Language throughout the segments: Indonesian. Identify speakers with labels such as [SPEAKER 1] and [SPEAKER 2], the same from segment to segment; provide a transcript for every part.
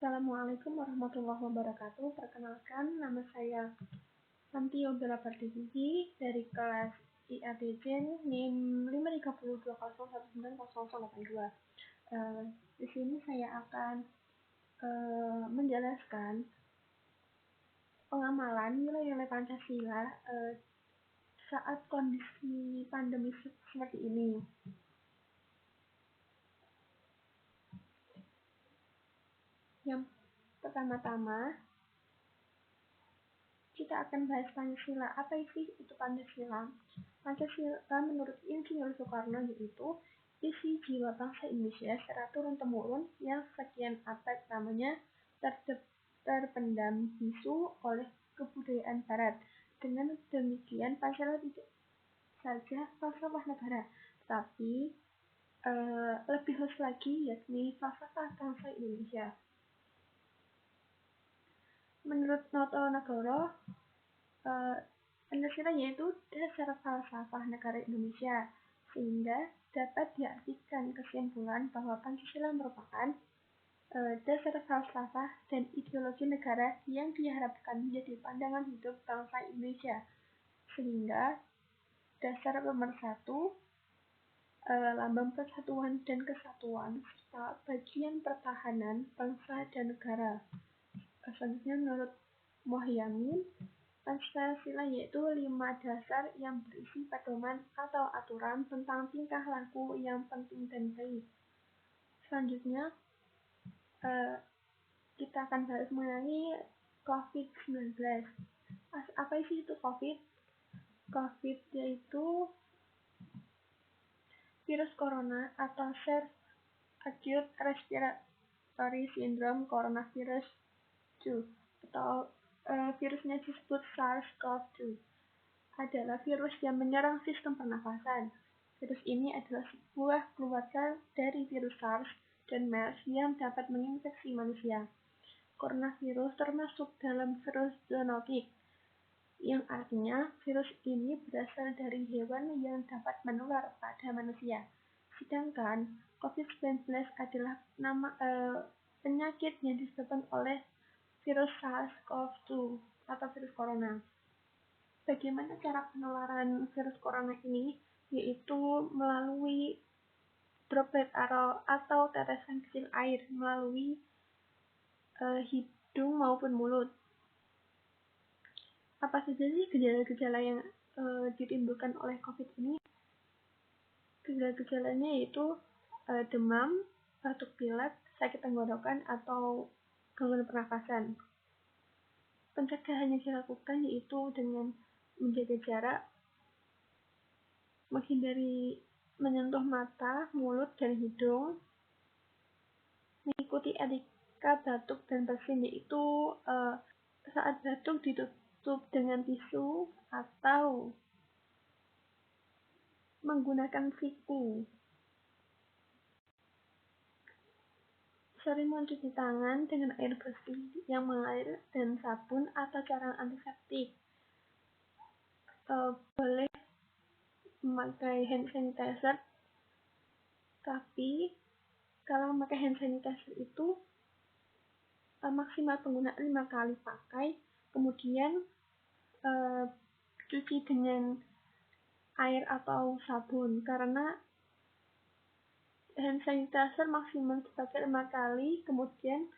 [SPEAKER 1] Assalamualaikum warahmatullahi wabarakatuh. Perkenalkan, nama saya Santi Yogara Pertiwi dari kelas IATJ NIM 53020190082. Di sini saya akan menjelaskan pengamalan nilai-nilai Pancasila saat kondisi pandemi seperti ini. Yang pertama-tama, kita akan bahas Pancasila. Apa sih itu Pancasila? Pancasila menurut Insinyur Soekarno yaitu isi jiwa bangsa Indonesia secara turun-temurun yang sekian abad lamanya terpendam bisu oleh kebudayaan Barat. Dengan demikian, Pancasila tidak saja falsafah negara, tapi lebih luas lagi, yakni falsafah bangsa Indonesia. Menurut Noto Nagoro, Pancasila yaitu dasar falsafah negara Indonesia, sehingga dapat diartikan kesimpulan bahwa Pancasila merupakan dasar falsafah dan ideologi negara yang diharapkan menjadi pandangan hidup bangsa Indonesia, sehingga dasar pemersatu, lambang persatuan dan kesatuan, serta bagian pertahanan bangsa dan negara. Selanjutnya, menurut Mohyamin, Pancasila yaitu 5 dasar yang berisi pedoman atau aturan tentang tingkah laku yang penting dan baik. Selanjutnya, kita akan bahas mengenai COVID-19. Apa sih itu COVID? COVID yaitu virus corona atau SARS Acute Respiratory Syndrome Coronavirus 2 atau virusnya disebut SARS-CoV-2 adalah virus yang menyerang sistem pernafasan. Virus ini adalah sebuah keluarga dari virus SARS dan MERS yang dapat menginfeksi manusia. Coronavirus termasuk dalam virus zoonotik, yang artinya virus ini berasal dari hewan yang dapat menular pada manusia. Sedangkan COVID-19 adalah penyakit yang disebabkan oleh virus SARS-CoV-2 atau virus corona. Bagaimana cara penularan virus corona ini? Yaitu melalui droplet atau tetesan kecil air melalui hidung maupun mulut. Apa saja sih gejala-gejala yang ditimbulkan oleh COVID ini? Gejala-gejalanya yaitu demam, batuk pilek, sakit tenggorokan, atau gangguan pernafasan. Pencegahan yang dilakukan yaitu dengan menjaga jarak, menghindari menyentuh mata, mulut, dan hidung, mengikuti etika batuk dan bersin, yaitu saat batuk ditutup dengan tisu atau menggunakan siku. Sering mencuci tangan dengan air bersih yang mengalir dan sabun atau cairan antiseptik. Boleh memakai hand sanitizer, tapi kalau memakai hand sanitizer itu maksimal penggunaan 5 kali pakai, kemudian cuci dengan air atau sabun, karena hand sanitizer maksimal dipakai 5 kali, kemudian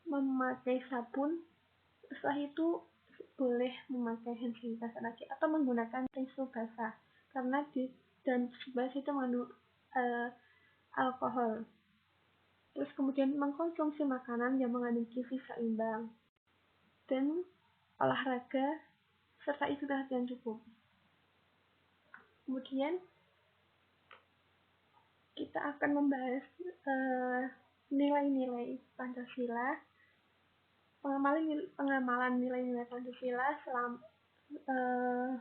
[SPEAKER 1] memakai sabun. Setelah itu boleh memakai hand sanitizer lagi atau menggunakan tisu basah, karena dan tisu basah itu mengandung alkohol. Terus kemudian mengkonsumsi makanan yang mengandung gizi seimbang dan olahraga serta istirahat yang cukup. Kemudian kita akan membahas nilai-nilai Pancasila, pengamalan nilai-nilai Pancasila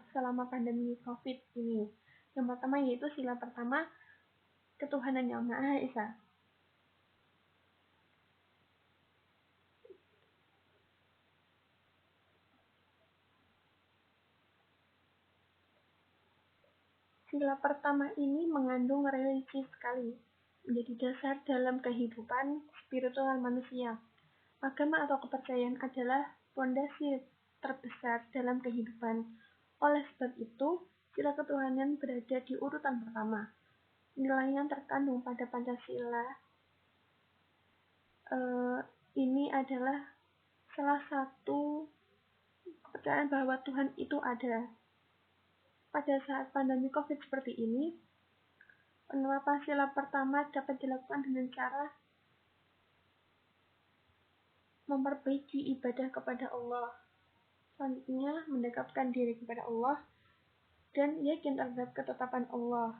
[SPEAKER 1] selama pandemi COVID ini. Yang pertama yaitu sila pertama, ketuhanan yang Maha Esa. Sila pertama ini mengandung religi sekali, menjadi dasar dalam kehidupan spiritual manusia. Agama atau kepercayaan adalah fondasi terbesar dalam kehidupan. Oleh sebab itu, sila ketuhanan berada di urutan pertama. Nilai yang terkandung pada Pancasila ini adalah salah satu kepercayaan bahwa Tuhan itu ada. Pada saat pandemi COVID seperti ini, penerapan sila pertama dapat dilakukan dengan cara memperbaiki ibadah kepada Allah. Selanjutnya, mendekatkan diri kepada Allah dan yakin terhadap ketetapan Allah.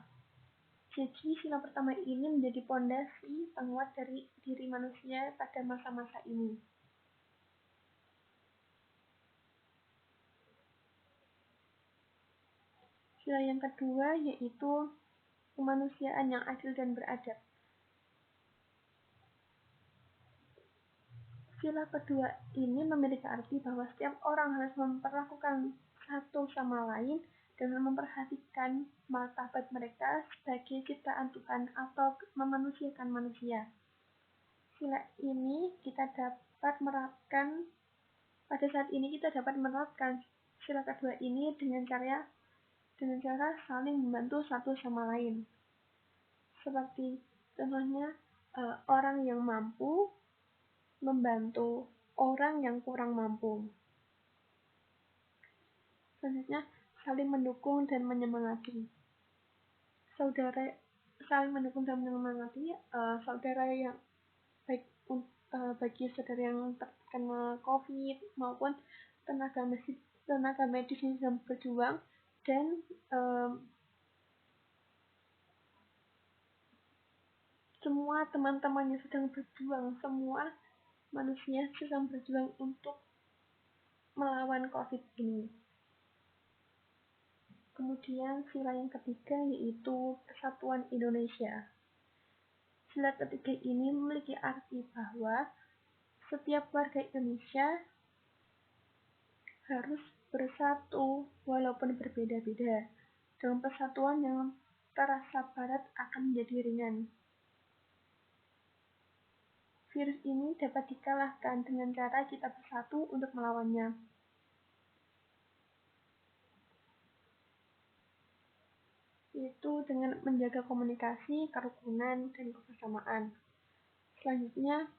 [SPEAKER 1] Jadi, sila pertama ini menjadi pondasi penguat dari diri manusia pada masa-masa ini. Sila yang kedua yaitu kemanusiaan yang adil dan beradab. Sila kedua ini memiliki arti bahwa setiap orang harus memperlakukan satu sama lain dengan memperhatikan martabat mereka sebagai ciptaan Tuhan atau memanusiakan manusia. Sila ini kita dapat menerapkan pada saat ini kita dapat menerapkan sila kedua ini dengan cara saling membantu satu sama lain. Seperti contohnya orang yang mampu membantu orang yang kurang mampu. Selanjutnya, saling mendukung dan menyemangati. Saling mendukung dan menyemangati saudara yang baik bagi saudara yang terkena COVID maupun tenaga medis yang sedang berjuang dan semua teman-teman yang sedang berjuang, semua manusia sedang berjuang untuk melawan COVID ini. Kemudian sila yang ketiga yaitu Persatuan Indonesia. Sila ketiga ini memiliki arti bahwa setiap warga Indonesia harus bersatu walaupun berbeda-beda. Dengan persatuan yang terasa berat akan menjadi ringan. Virus ini dapat dikalahkan dengan cara kita bersatu untuk melawannya. Yaitu dengan menjaga komunikasi, kerukunan, dan kebersamaan. Selanjutnya,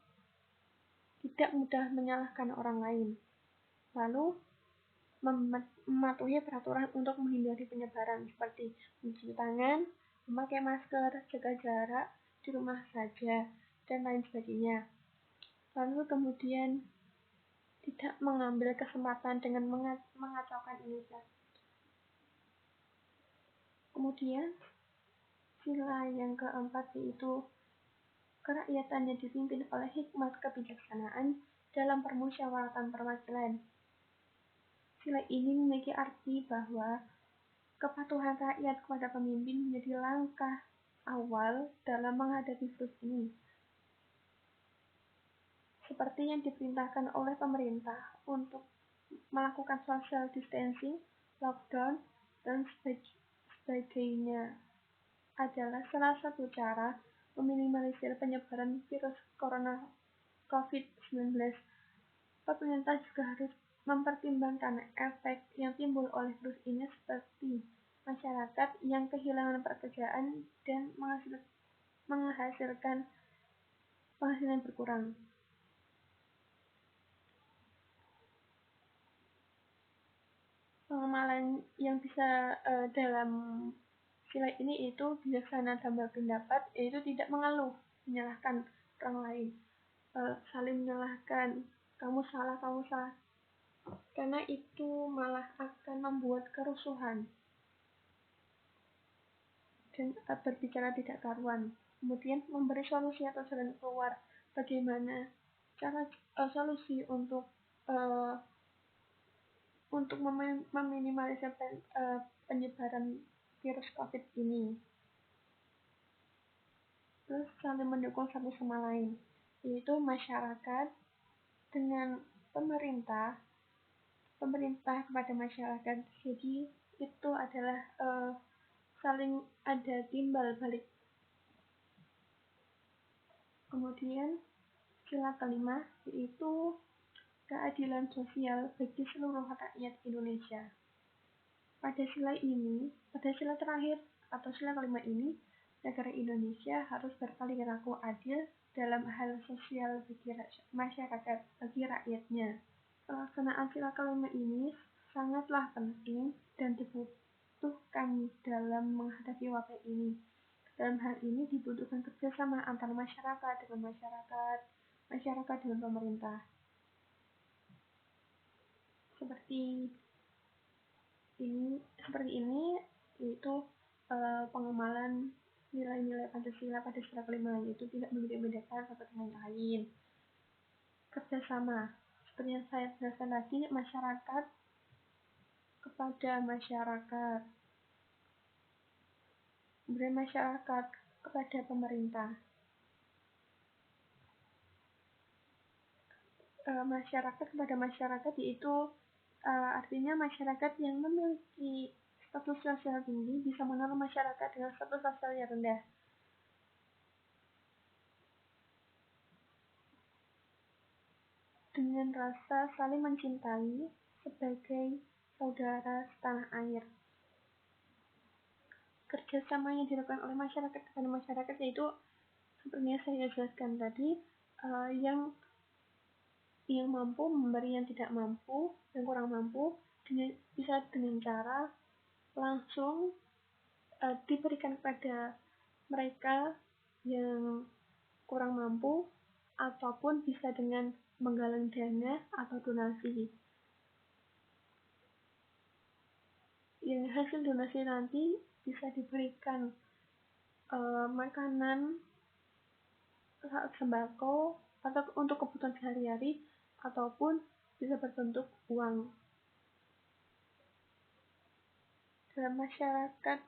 [SPEAKER 1] tidak mudah menyalahkan orang lain. Lalu, mematuhi peraturan untuk menghindari penyebaran seperti mencuci tangan, memakai masker, jaga jarak, di rumah saja, dan lain sebagainya. Lalu kemudian tidak mengambil kesempatan dengan mengacaukan Indonesia. Kemudian sila yang keempat yaitu kerakyatan yang dipimpin oleh hikmat kebijaksanaan dalam permusyawaratan perwakilan. Sila ini memiliki arti bahwa kepatuhan rakyat kepada pemimpin menjadi langkah awal dalam menghadapi virus ini. Seperti yang diperintahkan oleh pemerintah untuk melakukan social distancing, lockdown, dan sebagainya adalah salah satu cara meminimalisir penyebaran virus corona COVID-19. Pemerintah juga harus mempertimbangkan efek yang timbul oleh virus ini seperti masyarakat yang kehilangan pekerjaan dan menghasilkan penghasilan berkurang. Pengamalan yang bisa dalam sila ini itu bijaksana dalam berpendapat, yaitu tidak mengeluh, menyalahkan orang lain, saling menyalahkan, kamu salah, karena itu malah akan membuat kerusuhan dan berbicara tidak karuan. Kemudian memberi solusi atau jalan keluar, bagaimana cara solusi untuk meminimalisir penyebaran virus COVID ini. Terus saling mendukung satu sama lain, yaitu masyarakat dengan pemerintah kepada masyarakat. Jadi itu adalah saling ada timbal balik. Kemudian Sila kelima yaitu keadilan sosial bagi seluruh rakyat Indonesia. Pada sila terakhir atau sila kelima ini, negara Indonesia harus berperilaku adil dalam hal sosial bagi masyarakat, bagi rakyatnya. Pelaksanaan sila kelima ini sangatlah penting dan dibutuhkan dalam menghadapi wabah ini. Dalam hal ini dibutuhkan kerjasama antara masyarakat dengan masyarakat, masyarakat dengan pemerintah. Seperti ini yaitu pengamalan nilai-nilai Pancasila pada sila kelima, yaitu tidak membeda-bedakan satu dengan yang lain. Kerjasama, seperti yang saya jelaskan tadi, masyarakat kepada masyarakat, kemudian masyarakat kepada pemerintah. Masyarakat kepada masyarakat yaitu artinya masyarakat yang memiliki status sosial tinggi bisa menolong masyarakat dengan status sosial yang rendah. Dengan rasa saling mencintai sebagai saudara setanah air. Kerjasama yang dilakukan oleh masyarakat kepada masyarakat yaitu seperti yang saya jelaskan tadi, yang mampu memberi yang tidak mampu, yang kurang mampu, bisa dengan cara langsung diberikan kepada mereka yang kurang mampu, ataupun bisa dengan menggalang dana atau donasi. Yang hasil donasi nanti bisa diberikan makanan, sembako, atau untuk kebutuhan sehari-hari, ataupun bisa berbentuk uang. Dalam masyarakat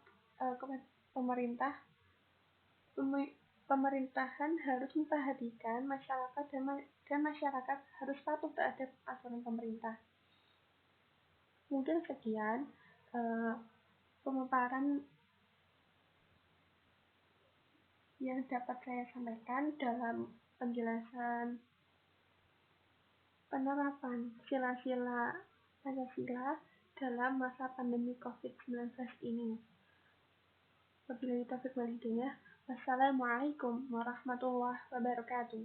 [SPEAKER 1] pemerintahan harus memperhatikan masyarakat dan masyarakat harus patuh terhadap aturan pemerintah. Mungkin sekian pemaparan yang dapat saya sampaikan dalam penjelasan penerapan sila-sila Pancasila dalam masa pandemi COVID-19 ini. Wabillahi taufiq wal hidayah. Wassalamualaikum warahmatullahi wabarakatuh.